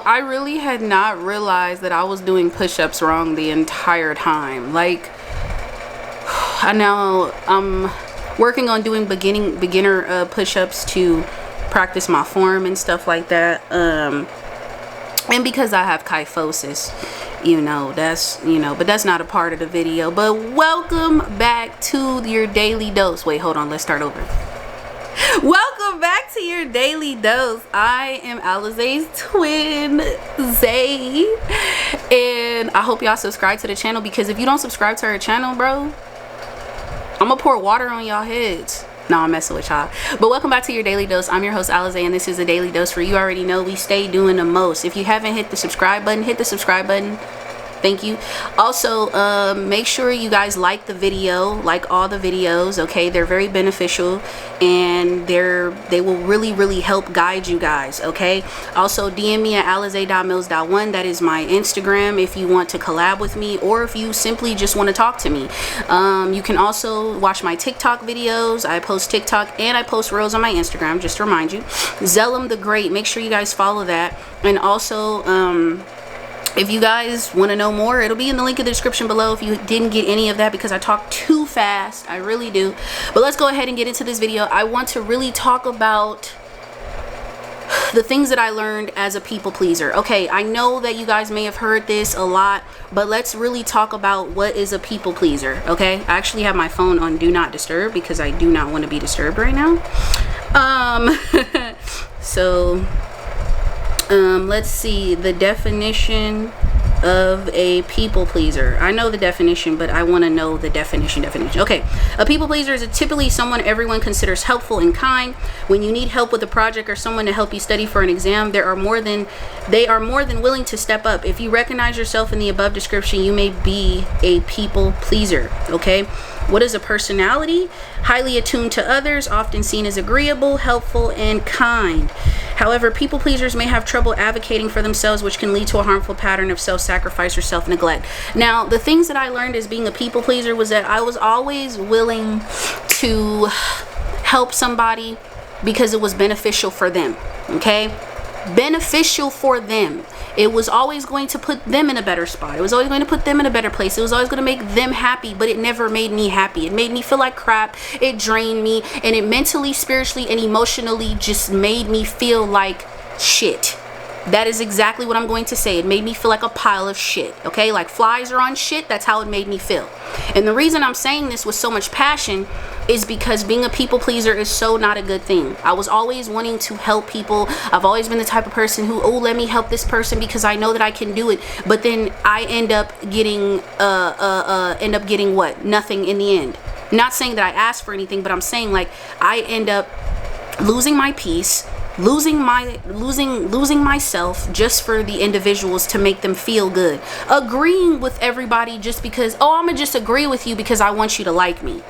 I really had not realized that I was doing push-ups wrong the entire time. Like, I now I'm working on doing beginner push-ups to practice my form and stuff like that. And because I have kyphosis, but that's not a part of the video. But welcome back to your daily dose. Wait, hold on, let's start over. Welcome back to your daily dose. I am Alize's twin, Zay, and I hope y'all subscribe to the channel, because if you don't subscribe to her channel, bro, I'm gonna pour water on y'all heads. No, I'm messing with y'all. But welcome back to your daily dose. I'm your host, Alize, and this is a daily dose where you already know we stay doing the most. If you haven't hit the subscribe button, hit the subscribe button. Thank you. Also, make sure you guys like the video, like all the videos, okay? They're very beneficial, and they will really help guide you guys, okay? Also, DM me at alize.mills.1. That is my Instagram if you want to collab with me, or if you simply just want to talk to me. You can also watch my TikTok videos. I post TikTok and I post reels on my Instagram, just to remind you. Zelumthegreat, make sure you guys follow that. And also, if you guys want to know more, it'll be in the link in the description below if you didn't get any of that, because I talk too fast. I really do. But let's go ahead and get into this video. I want to really talk about the things that I learned as a people pleaser. Okay, I know that you guys may have heard this a lot, but let's really talk about what is a people pleaser, okay? I actually have my phone on do not disturb because I do not want to be disturbed right now. Let's see the definition of a people pleaser. I know the definition, but I want to know the definition. Okay, a people pleaser is typically someone everyone considers helpful and kind. When you need help with a project or someone to help you study for an exam, they are more than willing to step up. If you recognize yourself in the above description, you may be a people pleaser. Okay, what is a personality? Highly attuned to others, often seen as agreeable, helpful, and kind. However, people pleasers may have trouble advocating for themselves, which can lead to a harmful pattern of self-sacrifice or self-neglect. Now, the things that I learned as being a people pleaser was that I was always willing to help somebody because it was beneficial for them, okay? Beneficial for them. It was always going to put them in a better spot. It was always going to put them in a better place. It was always going to make them happy, but it never made me happy. It made me feel like crap. It drained me, and it mentally, spiritually, and emotionally just made me feel like shit. That is exactly what I'm going to say. It made me feel like a pile of shit, okay? Like flies are on shit. That's how it made me feel. And the reason I'm saying this with so much passion is because being a people pleaser is so not a good thing. I was always wanting to help people. I've always been the type of person who, oh, let me help this person because I know that I can do it. But then I end up getting what? Nothing in the end. Not saying that I asked for anything, but I'm saying like I end up losing my peace, losing myself just for the individuals to make them feel good, agreeing with everybody just because, oh, I'm gonna just agree with you because I want you to like me.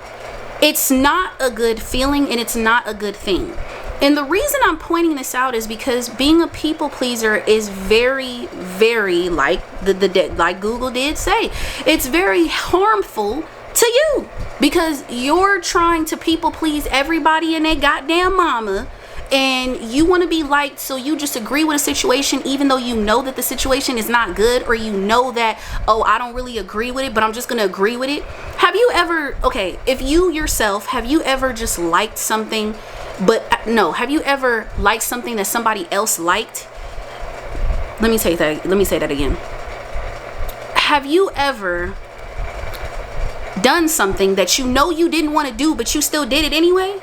It's not a good feeling, and it's not a good thing. And the reason I'm pointing this out is because being a people pleaser is very like like Google did say, it's very harmful to you, because you're trying to people please everybody and their goddamn mama, and you want to be liked, so you just agree with a situation even though you know that the situation is not good, or you know that, oh, I don't really agree with it, but I'm just gonna agree with it. Have you ever, okay, if you yourself, have you ever just liked something, but no, have you ever liked something that somebody else liked? Let me say that again. Have you ever done something that you know you didn't want to do, but you still did it anyway?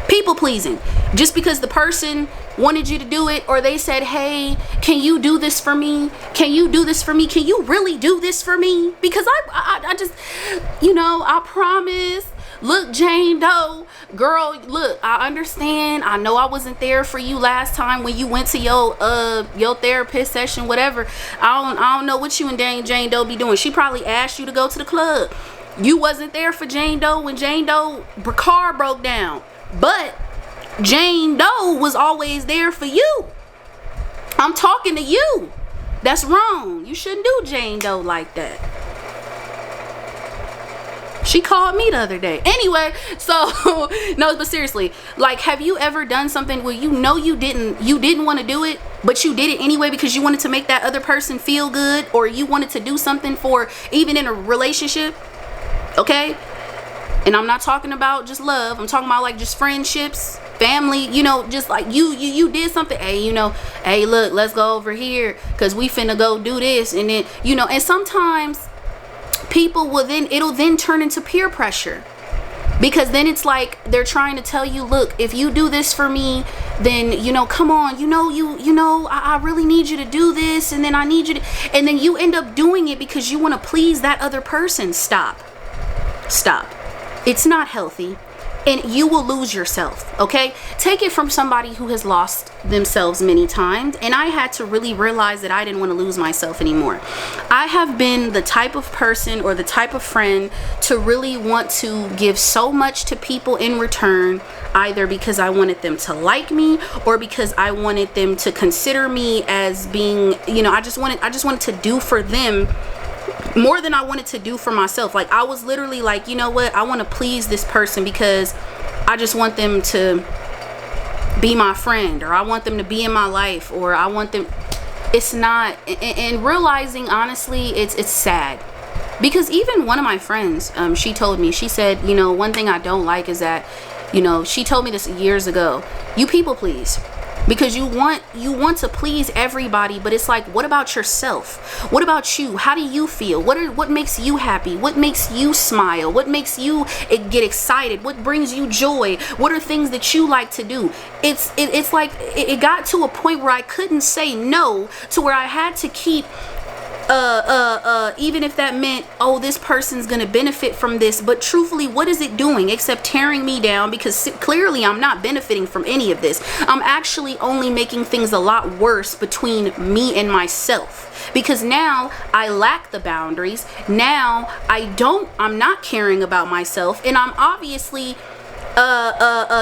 People pleasing. Just because the person wanted you to do it, or they said, hey, can you do this for me? Can you do this for me? Can you really do this for me? Because I just, I promise. Look, Jane Doe, girl, look, I understand. I know I wasn't there for you last time when you went to your therapist session, whatever. I don't know what you and Jane Doe be doing. She probably asked you to go to the club. You wasn't there for Jane Doe when Jane Doe car broke down. But Jane Doe was always there for you. I'm talking to you. That's wrong. You shouldn't do Jane Doe like that. She called me the other day. Anyway, no, but seriously, like, have you ever done something where you know you didn't want to do it, but you did it anyway because you wanted to make that other person feel good, or you wanted to do something for, even in a relationship, okay? And I'm not talking about just love. I'm talking about like just friendships, family, you know, just like you did something. Hey, you know, hey, look, let's go over here because we finna go do this. And then, you know, and sometimes people will then, it'll then turn into peer pressure. Because then it's like they're trying to tell you, look, if you do this for me, then, you know, come on, you know, I really need you to do this, and then I need you to, and then you end up doing it because you want to please that other person. Stop. It's not healthy, and you will lose yourself, okay? Take it from somebody who has lost themselves many times, and I had to really realize that I didn't want to lose myself anymore. I have been the type of person or the type of friend to really want to give so much to people in return, either because I wanted them to like me or because I wanted them to consider me as being, you know, I just wanted to do for them more than I wanted to do for myself. Like, I was literally like, you know what, I want to please this person because I just want them to be my friend, or I want them to be in my life, or I want them. It's not. And realizing, honestly, it's sad, because even one of my friends, she told me, she said, you know, one thing I don't like is that, you know, she told me this years ago, you people please. Because you want to please everybody, but it's like, what about yourself? What about you? How do you feel? What makes you happy? What makes you smile? What makes you get excited? What brings you joy? What are things that you like to do? It's like it got to a point where I couldn't say no, to where I had to keep even if that meant, oh, this person's gonna benefit from this, but truthfully, what is it doing except tearing me down? Because clearly I'm not benefiting from any of this. I'm actually only making things a lot worse between me and myself, because now I lack the boundaries. Now I'm not caring about myself, and I'm obviously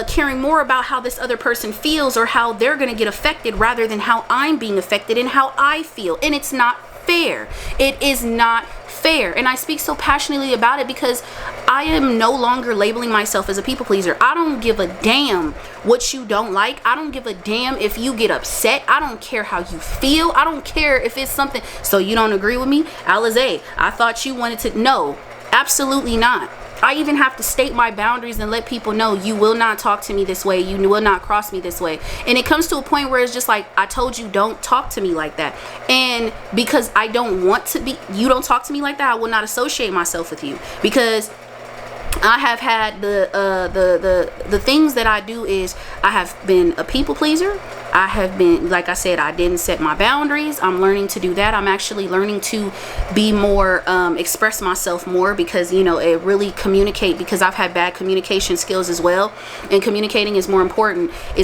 caring more about how this other person feels, or how they're gonna get affected, rather than how I'm being affected and how I feel. And it's not fair. It is not fair. And I speak so passionately about it because I am no longer labeling myself as a people pleaser. I don't give a damn what you don't like. I don't give a damn if you get upset. I don't care how you feel. I don't care if it's something. So you don't agree with me? Alize, I thought you wanted to. No, absolutely not. I even have to state my boundaries and let people know, you will not talk to me this way. You will not cross me this way. And it comes to a point where it's just like, I told you, don't talk to me like that. And because I don't want to be, you don't talk to me like that, I will not associate myself with you. Because I have had the things that I do is, I have been a people pleaser. I have been, like I said, I didn't set my boundaries. I'm learning to do that. I'm actually learning to be more, express myself more, because, you know, it really communicate, because I've had bad communication skills as well. And communicating is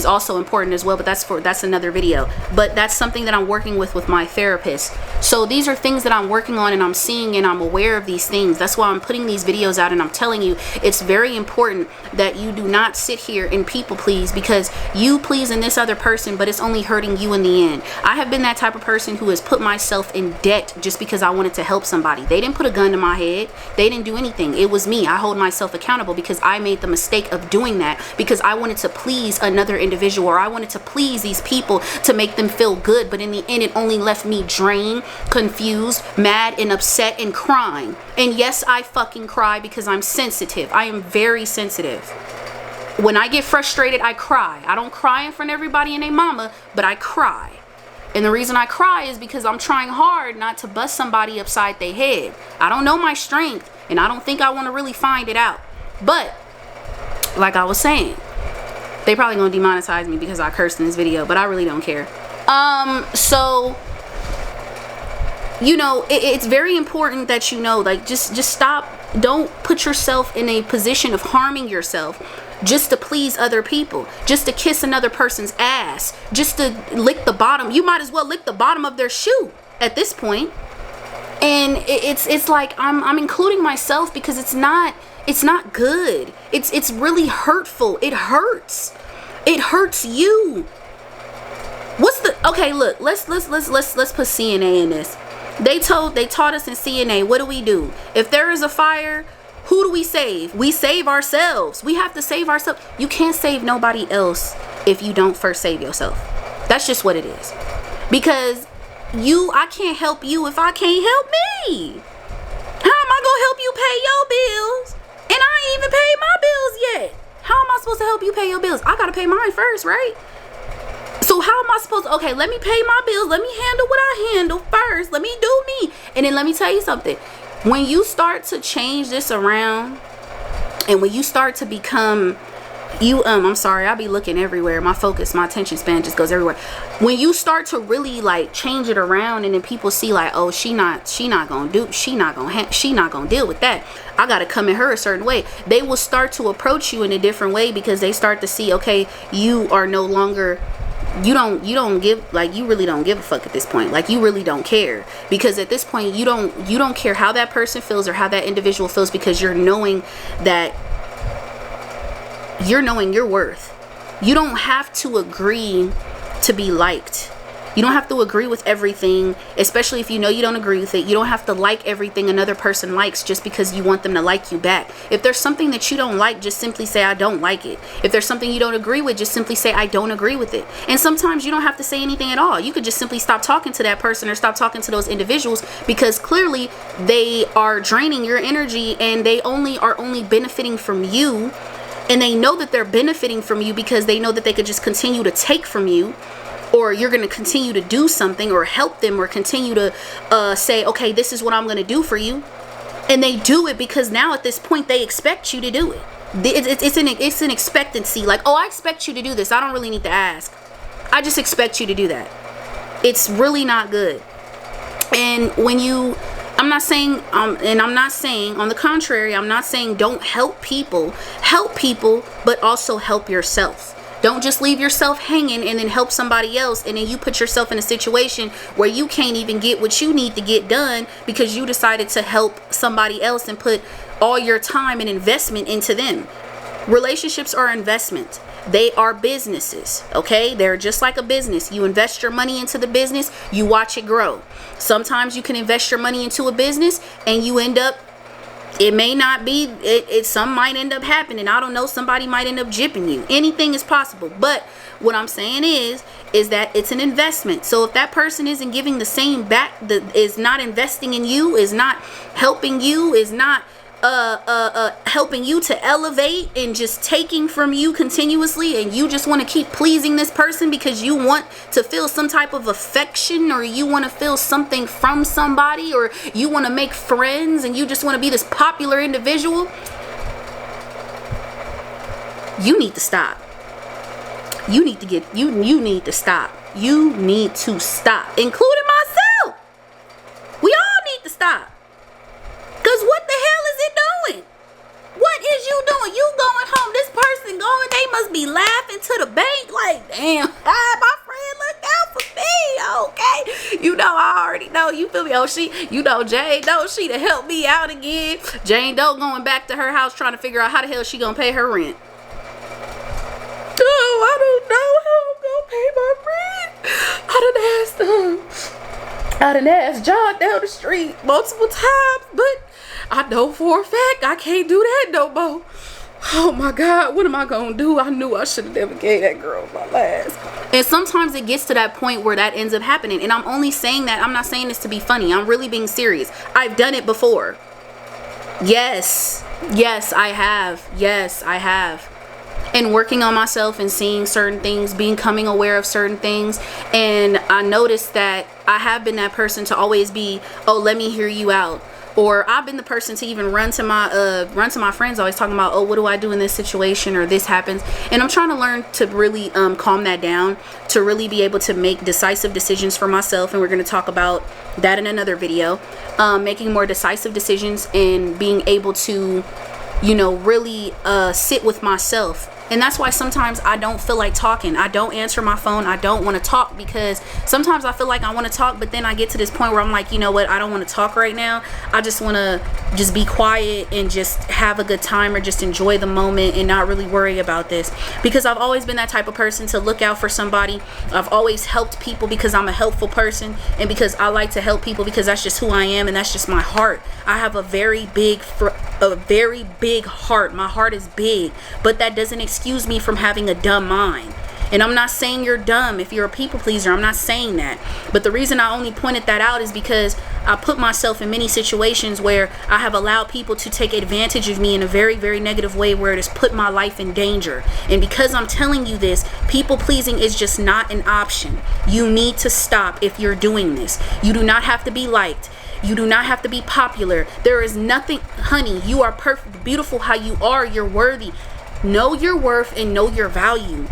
also important as well, but that's another video. But that's something that I'm working with my therapist. So these are things that I'm working on, and I'm seeing, and I'm aware of these things. That's why I'm putting these videos out, and I'm telling you, it's very important that you do not sit here and people please, because you pleasing this other person, but it's only hurting you in the end. I have been that type of person who has put myself in debt just because I wanted to help somebody. They didn't put a gun to my head. They didn't do anything. It was me. I hold myself accountable because I made the mistake of doing that, because I wanted to please another individual, or I wanted to please these people to make them feel good. But in the end, it only left me drained, confused, mad, and upset, and crying. And yes, I fucking cry because I'm sensitive. I am very sensitive. When I get frustrated, I cry. I don't cry in front of everybody and their mama, but I cry. And the reason I cry is because I'm trying hard not to bust somebody upside their head. I don't know my strength, and I don't think I want to really find it out. But like I was saying, they probably gonna demonetize me because I cursed in this video, but I really don't care. So you know, it's very important that you know, like, just stop. Don't put yourself in a position of harming yourself just to please other people, just to kiss another person's ass, just to lick the bottom. You might as well lick the bottom of their shoe at this point. And it's like I'm including myself, because it's not good. It's really hurtful. It hurts. It hurts you. Okay, look, let's put CNA in this. They taught us in CNA, what do? If there is a fire, who do we save? We save ourselves. We have to save ourselves. You can't save nobody else if you don't first save yourself. That's just what it is. Because I can't help you if I can't help me. How am I gonna help you pay your bills and I ain't even paid my bills yet? How am I supposed to help you pay your bills? I gotta pay mine first, right? So how am I supposed to, okay, let me pay my bills, let me handle what I handle first, let me do me. And then let me tell you something, when you start to change this around, and when you start to become, I'm sorry, I'll be looking everywhere, my attention span just goes everywhere. When you start to really like change it around, and then people see like, oh, she not gonna deal with that, I gotta come at her a certain way, they will start to approach you in a different way, because they start to see, okay, you are no longer, you don't give, like, you really don't give a fuck at this point. Like, you really don't care, because at this point you don't care how that person feels or how that individual feels, because you're knowing your worth. You don't have to agree to be liked. You don't have to agree with everything, especially if you know you don't agree with it. You don't have to like everything another person likes just because you want them to like you back. If there's something that you don't like, just simply say, I don't like it. If there's something you don't agree with, just simply say, I don't agree with it. And sometimes you don't have to say anything at all. You could just simply stop talking to that person or stop talking to those individuals, because clearly they are draining your energy, and they are only benefiting from you. And they know that they're benefiting from you because they know that they could just continue to take from you, or you're going to continue to do something or help them, or continue to say, okay, this is what I'm going to do for you. And they do it because now at this point they expect you to do it. It's an expectancy. Like, oh, I expect you to do this. I don't really need to ask. I just expect you to do that. It's really not good. And when you, I'm not saying, on the contrary, I'm not saying don't help people, but also help yourself. Don't just leave yourself hanging and then help somebody else, and then you put yourself in a situation where you can't even get what you need to get done because you decided to help somebody else and put all your time and investment into them. Relationships are investment. They are businesses, okay? They're just like a business. You invest your money into the business, you watch it grow. Sometimes you can invest your money into a business and you end up, it may not be, some might end up happening. I don't know, somebody might end up gypping you. Anything is possible. But what I'm saying is that it's an investment. So if that person isn't giving the same back, is not investing in you, is not helping you, is not helping you to elevate, and just taking from you continuously, and you just want to keep pleasing this person because you want to feel some type of affection, or you want to feel something from somebody, or you want to make friends, and you just want to be this popular individual, you need to stop. You need to stop. You need to stop, including myself. We all need to stop. Because what the hell is it doing? What is you doing? You going home, this person going, they must be laughing to the bank like, damn, my friend looked out for me, okay? You know, I already know, you feel me? Oh, Jane, she to help me out again. Jane Doe going back to her house trying to figure out how the hell she gonna pay her rent. Oh, I don't know how I'm gonna pay my rent. I done asked John down the street multiple times, but I know for a fact I can't do that no more. Oh my God, what am I gonna do? I knew I should have never gave that girl my last. And sometimes it gets to that point where that ends up happening. And I'm only saying that, I'm not saying this to be funny. I'm really being serious. I've done it before. Yes, I have. Yes, I have. And working on myself and seeing certain things, becoming aware of certain things. And I noticed that I have been that person to always be, oh, let me hear you out. Or I've been the person to even run to my friends, always talking about, oh, what do I do in this situation, or this happens. And I'm trying to learn to really calm that down, to really be able to make decisive decisions for myself. And we're going to talk about that in another video. Making more decisive decisions and being able to, really sit with myself. And that's why sometimes I don't feel like talking. I don't answer my phone. I don't want to talk, because sometimes I feel like I want to talk, but then I get to this point where I'm like, you know what? I don't want to talk right now. I just want to just be quiet and just have a good time, or just enjoy the moment and not really worry about this. Because I've always been that type of person to look out for somebody. I've always helped people because I'm a helpful person, and because I like to help people, because that's just who I am, and that's just my heart. I have a very big heart. My heart is big, but that doesn't excuse me from having a dumb mind. And I'm not saying you're dumb if you're a people pleaser. I'm not saying that. But the reason I only pointed that out is because I put myself in many situations where I have allowed people to take advantage of me in a very, very negative way, where it has put my life in danger. And because I'm telling you this, people pleasing is just not an option. You need to stop if you're doing this. You do not have to be liked. You do not have to be popular. There is nothing, honey, you are perfect, beautiful how you are. You're worthy. Know your worth and know your value.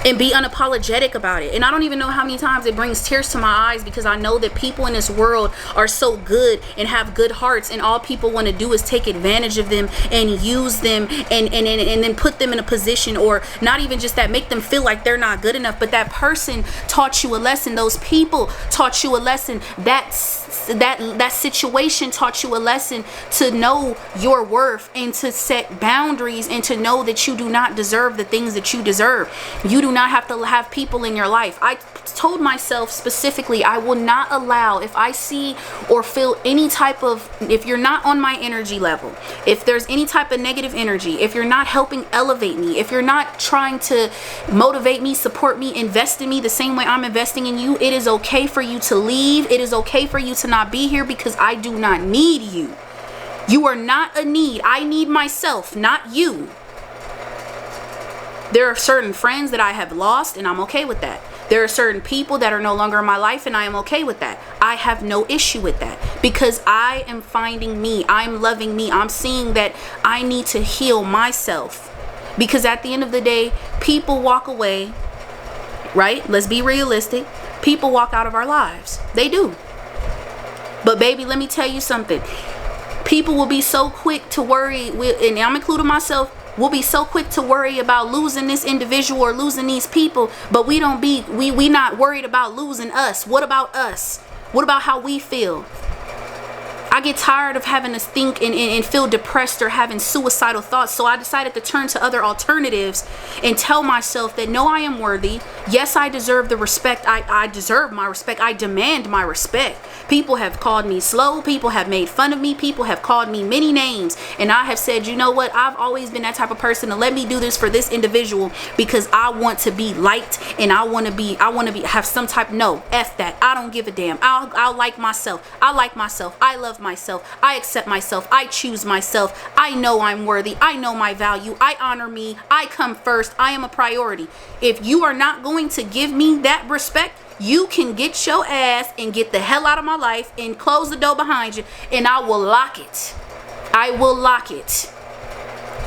And be unapologetic about it. And I don't even know how many times it brings tears to my eyes, because I know that people in this world are so good and have good hearts, and all people want to do is take advantage of them and use them and then put them in a position, or not even just that, make them feel like they're not good enough. But that person taught you a lesson. Those people taught you a lesson. That situation taught you a lesson to know your worth and to set boundaries and to know that you do not deserve the things that you deserve. You do not have to have people in your life. I told myself specifically, I will not allow, if I see or feel any type of, if you're not on my energy level, if there's any type of negative energy, if you're not helping elevate me, if you're not trying to motivate me, support me, invest in me the same way I'm investing in you, it is okay for you to leave. It is okay for you to not be here, because I do not need you. You are not a need. I need myself, not you. There are certain friends that I have lost, and I'm okay with that. There are certain people that are no longer in my life, and I am okay with that. I have no issue with that, because I am finding me. I'm loving me. I'm seeing that I need to heal myself, because at the end of the day, people walk away, right? Let's be realistic. People walk out of our lives. They do. But baby, let me tell you something. People will be so quick to worry, and I'm including myself, we'll be so quick to worry about losing this individual or losing these people, but we not worried about losing us. What about us? What about how we feel? I get tired of having to think and feel depressed or having suicidal thoughts. So I decided to turn to other alternatives and tell myself that no, I am worthy. Yes, I deserve the respect. I deserve my respect. I demand my respect. People have called me slow. People have made fun of me. People have called me many names. And I have said, you know what? I've always been that type of person to let me do this for this individual, because I want to be liked, and I want to have some type, no, F that. I don't give a damn. I'll like myself. I like myself. I love myself. I accept myself. I choose myself. I know I'm worthy. I know my value. I honor me. I come first. I am a priority. If you are not going to give me that respect, you can get your ass and get the hell out of my life and close the door behind you, and I will lock it. I will lock it.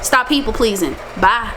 Stop people pleasing. Bye.